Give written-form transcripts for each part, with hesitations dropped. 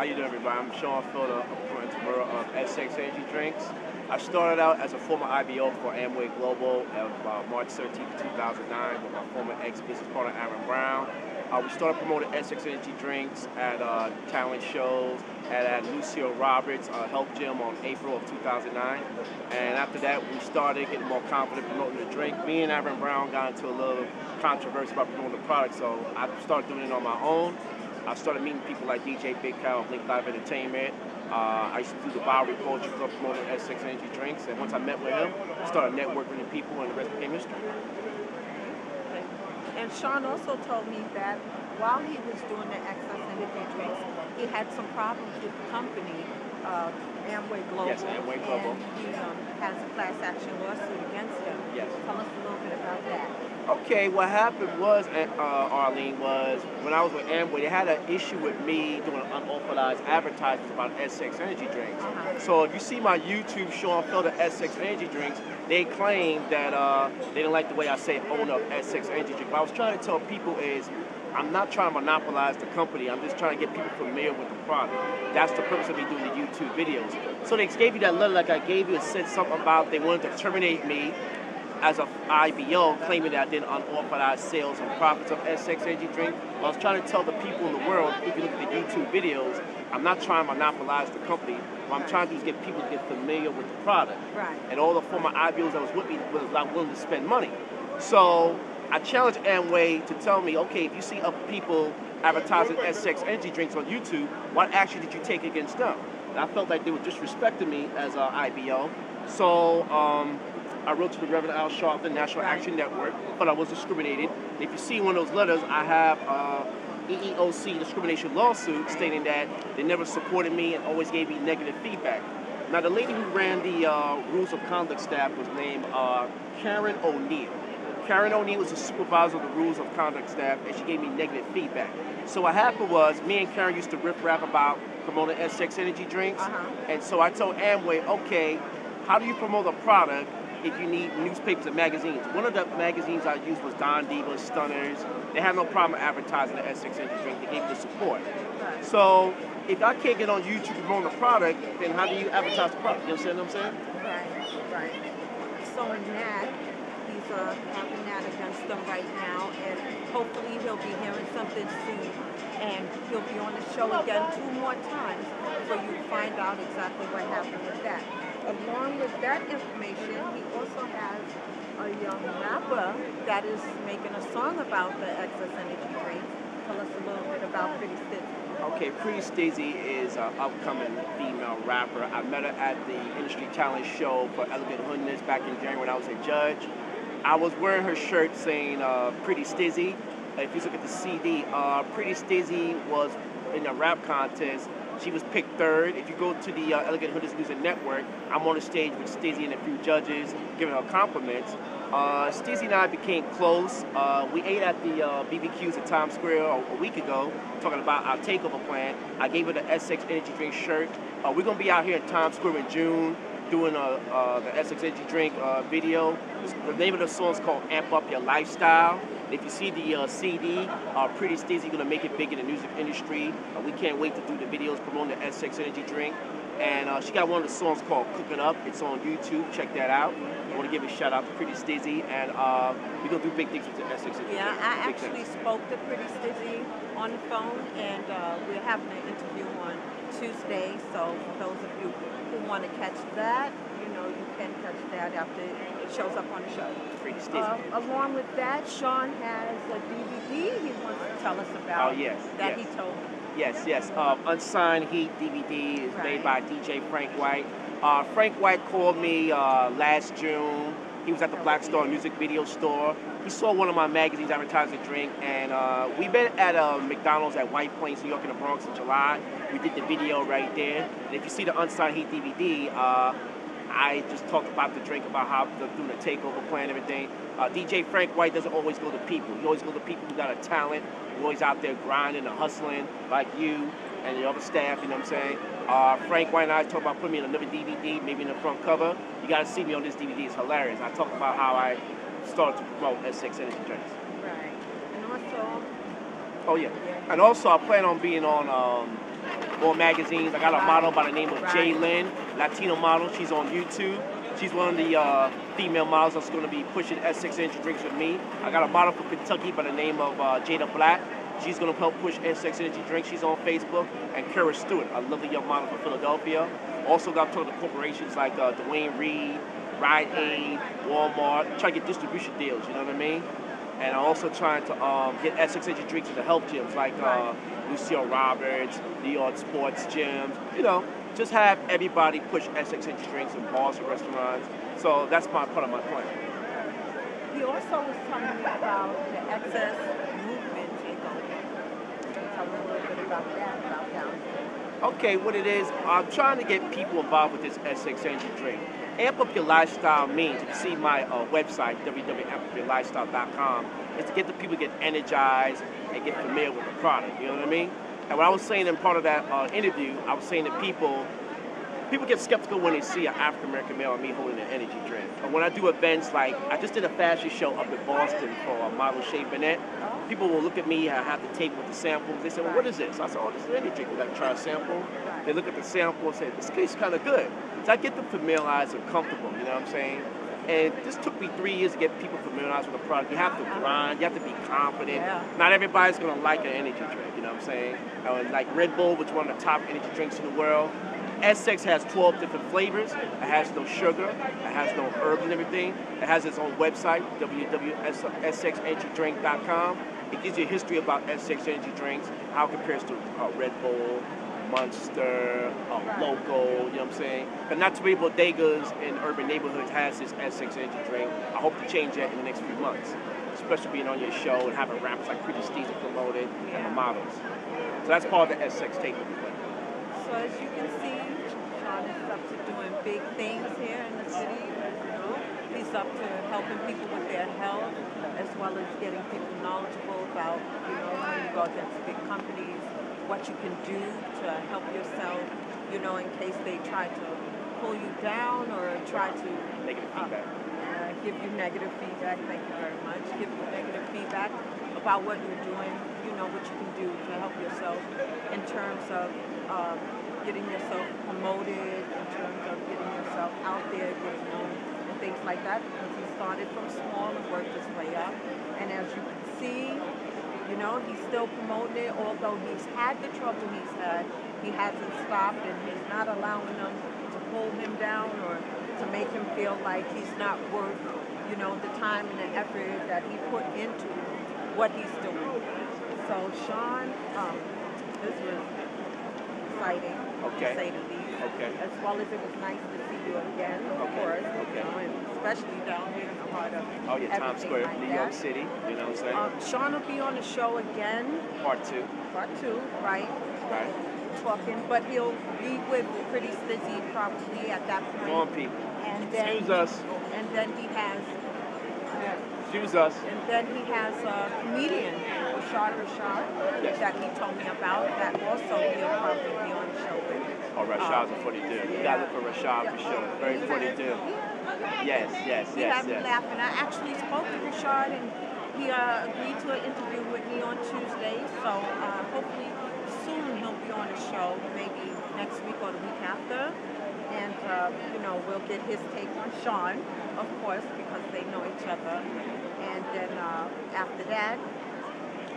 How you doing, everybody? I'm Sean Felder, entrepreneur of SX Energy Drinks. I started out as a former IBO for Amyway Globel on March 13, 2009 with my former ex-business partner, Aaron Brown. We started promoting SX Energy Drinks at talent shows and at Lucille Roberts' Health Gym on April of 2009. And after that, we started getting more confident promoting the drink. Me and Aaron Brown got into a little controversy about promoting the product, so I started doing it on my own. I started meeting people like DJ Big Cow of Link Live Entertainment. I used to do the Bowery Poetry Club promoting SX Energy Drinks, and once I met with him, I started networking with people, and the rest became history. And Sean also told me that while he was doing the SX Energy Drinks, he had some problems with the company, Amyway Globel. Yes, Amyway Globel. And he has a class action lawsuit against them. Yes. Tell us a little bit about that. Okay, what happened was, Arlene, was when I was with Amway, they had an issue with me doing unauthorized advertisements about SX Energy Drinks. So if you see my YouTube Sean Felder SX Energy Drinks, they claim that they didn't like the way I say owner of SX Energy Drink. What I was trying to tell people is, I'm not trying to monopolize the company. I'm just trying to get people familiar with the product. That's the purpose of me doing the YouTube videos. So they gave you that letter like I gave you. It said something about they wanted to terminate me as an IBO, claiming that I did unauthorized sales and profits of SX Energy Drink. I was trying to tell the people in the world, if you look at the YouTube videos, I'm not trying to monopolize the company. What I'm trying to do is get people to get familiar with the product. Right. And all the former IBOs that was with me was not willing to spend money. So I challenged Amway to tell me, okay, if you see other people advertising SX Energy Drinks on YouTube, what action did you take against them? And I felt like they were disrespecting me as an IBO. So I wrote to the Reverend Al Sharpton, National Action Network, but I was discriminated. And if you see one of those letters, I have EEOC discrimination lawsuit stating that they never supported me and always gave me negative feedback. Now, the lady who ran the Rules of Conduct staff was named Karen O'Neill. Karen O'Neill was the supervisor of the Rules of Conduct staff, and she gave me negative feedback. So what happened was, me and Karen used to riff-raff about promoting SX Energy Drinks, and so I told Amway, okay, how do you promote a product if you need newspapers and magazines? One of the magazines I used was Don Diva, Stunners. They had no problem advertising the SX Energy Drink. They gave me the support. So if I can't get on YouTube promoting the product, then how do you advertise the product? You understand what I'm saying? Right. So in that, he's having that against them right now, and hopefully he'll be hearing something soon, and he'll be on the show again 2 more times so you find out exactly what happened with that. Along with that information, he also has a young rapper that is making a song about the SX Energy Drink. Tell us a little bit about Pretty Stizzy. Okay, Pretty Stizzy is an upcoming female rapper. I met her at the Industry Talent Show for Elegant Hoodness back in January when I was a judge. I was wearing her shirt saying Pretty Stizzy. If you look at the CD, Pretty Stizzy was in a rap contest. She was picked 3rd. If you go to the Elegant Hoodness Music Network, I'm on the stage with Stizzy and a few judges giving her compliments. Stizzy and I became close. We ate at the BBQs at Times Square a week ago, talking about our takeover plan. I gave her the SX Energy Drink shirt. We're going to be out here in Times Square in June doing the SX Energy Drink video. The name of the song is called Amp Up Your Lifestyle. If you see the CD, Pretty Stizzy going to make it big in the music industry. We can't wait to do the videos promoting the SX Energy Drink. And she got one of the songs called Cooking Up. It's on YouTube. Check that out. I want to give a shout out to Pretty Stizzy. And we're going to do big things with the SX Energy Drink. Yeah, I actually spoke to Pretty Stizzy on the phone, and we're having an interview on Tuesday. So for those of you who want to catch that, you can catch that after it shows up on the show. Pretty Stizzy. Along with that, Sean has a DVD he wants to tell us about. Oh, yes. That he told me. Yes. Unsigned Heat DVD is made by DJ Frank White. Frank White called me last June. He was at the Black Star Music Video Store. He saw one of my magazines advertising a drink, and we met at McDonald's at White Plains, New York in the Bronx in July. We did the video right there. And if you see the Unsigned Heat DVD, I just talked about the drink, about how they're doing a takeover plan and everything. DJ Frank White doesn't always go to people. He always goes to people who got a talent, who always out there grinding and hustling, like you and the other staff, you know what I'm saying? Frank White and I talk about putting me in another DVD, maybe in the front cover. You gotta see me on this DVD, it's hilarious. I talk about how I started to promote SX Energy Drinks. Right. And also... Oh yeah. And also I plan on being on more magazines. I got a model by the name of Jaylyn, Latino model. She's on YouTube. She's one of the female models that's going to be pushing S6 Energy drinks with me. I got a model from Kentucky by the name of Jada Black. She's going to help push S6 Energy drinks. She's on Facebook. And Kara Stewart, a lovely young model from Philadelphia. Also got to talk to corporations like Dwayne Reed, Rite Aid, Walmart, try to get distribution deals, you know what I mean? And I'm also trying to get S6 Energy drinks into health gyms like Lucille Roberts, New York Sports gyms, you know, just have everybody push S6 Energy drinks in bars and restaurants. So that's part of my plan. He also was telling me about the excess movement takeover. Tell me a little bit about that, about down here. Okay, what it is, I'm trying to get people involved with this S6 Energy drink. Amp Up Your Lifestyle means, if you see my website, www.ampupyourlifestyle.com, is to get the people to get energized and get familiar with the product, you know what I mean? And what I was saying in part of that interview, I was saying that people get skeptical when they see an African-American male and me holding an energy drink. But when I do events like, I just did a fashion show up in Boston for a model Shea Bennett. People will look at me, I have the tape with the samples. They say, well, what is this? I said, oh, this is an energy drink. We got to try a sample. They look at the sample and say, this tastes kind of good. So I get them familiarized and comfortable, you know what I'm saying? And this took me 3 years to get people familiarized with the product. You have to grind, you have to be confident. Yeah. Not everybody's gonna like an energy drink, you know what I'm saying? Like Red Bull, which is one of the top energy drinks in the world. S6 has 12 different flavors. It has no sugar, it has no herbs and everything. It has its own website, www.s6energydrink.com. It gives you a history about S6 energy drinks, how it compares to Red Bull, Monster, Loco, you know what I'm saying? But not too many bodegas in urban neighborhoods has this S6 energy drink. I hope to change that in the next few months, especially being on your show and having rappers like Pretty Steezy promoted and the models. So that's part of the S6 takeover. So as you can see, Sean is up to doing big things here in the city. You know? He's up to helping people with their health, as well as getting people knowledgeable about, you know, when you go against big companies, what you can do to help yourself, you know, in case they try to pull you down or try to negative feedback. Give you negative feedback. Thank you very much. Give you negative feedback about what you're doing, you know, what you can do to help yourself in terms of getting yourself promoted, in terms of getting yourself out there, getting known, and things like that. Because he started from small and worked his way up. And as you can see, you know, he's still promoting it, although he's had the trouble he's had. He hasn't stopped, and he's not allowing them to pull him down or to make him feel like he's not worth, you know, the time and the effort that he put into what he's doing. So, Sean, this was exciting, to say the least. As well as it was nice to see you again, of course, you know, and especially down here in the heart of Times Square, like New York City, you know what I'm saying? Sean will be on the show again. Part two, right? Right. Talking, but he'll be with Pretty Steezy probably at that point. Come on, people. And then Excuse us. And then he has... Excuse us. And then he has a comedian, Rashad, that he told me about, that also he'll probably be on the show with. Oh, Rashad's a funny dude. You gotta look for Rashad for sure. Very funny dude. Yes. He had me laughing. I actually spoke to Rashad, and he agreed to an interview with me on Tuesday, so hopefully soon he'll be on the show, maybe next week or the week after. And, you know, we'll get his take on Sean, of course, because they know each other. And then after that,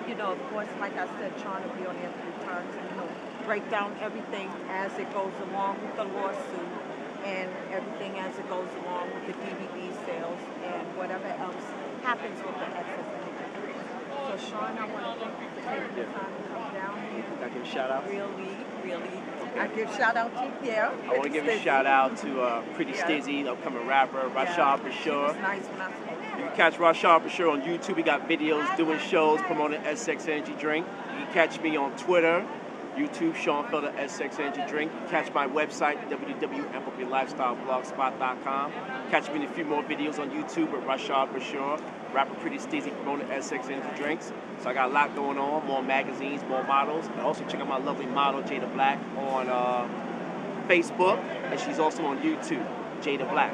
you know, of course, like I said, Sean will be on there 3 times, and he'll break down everything as it goes along with the lawsuit and everything as it goes along with the DVD sales and whatever else happens with the excess energy. So, Sean, I want to thank you for taking the time to come down here. Can I give a shout out? Really. I give a shout out to Pierre. I want to give a shout out to Pretty Steezy, upcoming rapper, Rashad for sure. Nice when I spoke. You can catch Rashad for sure on YouTube. We got videos, doing shows, promoting S6 Energy Drink. You can catch me on Twitter, YouTube, Sean Felder, S6 Energy Drink. You can catch my website, www.ampupyourlifestyle.com. Catch me in a few more videos on YouTube with Rashad for sure. Rapper Pretty Steezy promoting S6 Energy Drinks. So I got a lot going on, more magazines, more models. And also check out my lovely model, Jada Black, on Facebook. And she's also on YouTube, Jada Black.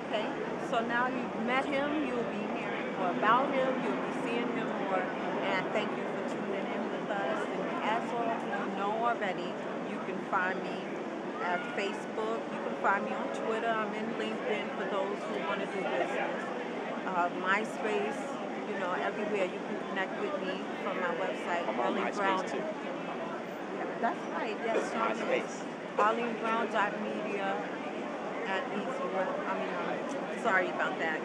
Okay, so now you've met him, you'll be hearing more about him, you'll be seeing him more, and thank you for tuning in all who you know already, you can find me at Facebook. You can find me on Twitter. I'm in LinkedIn for those who want to do business. MySpace, you know, everywhere you can connect with me from my website. I'm on MySpace too. Yeah, that's right. Yes, MySpace. ArleneBrown.media at EasyWeb. Sorry about that.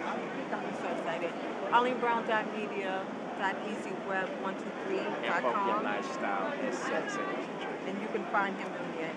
Got me so excited. ArleneBrown.media.easyweb123.com. Lifestyle is sexy. And you can find him from there.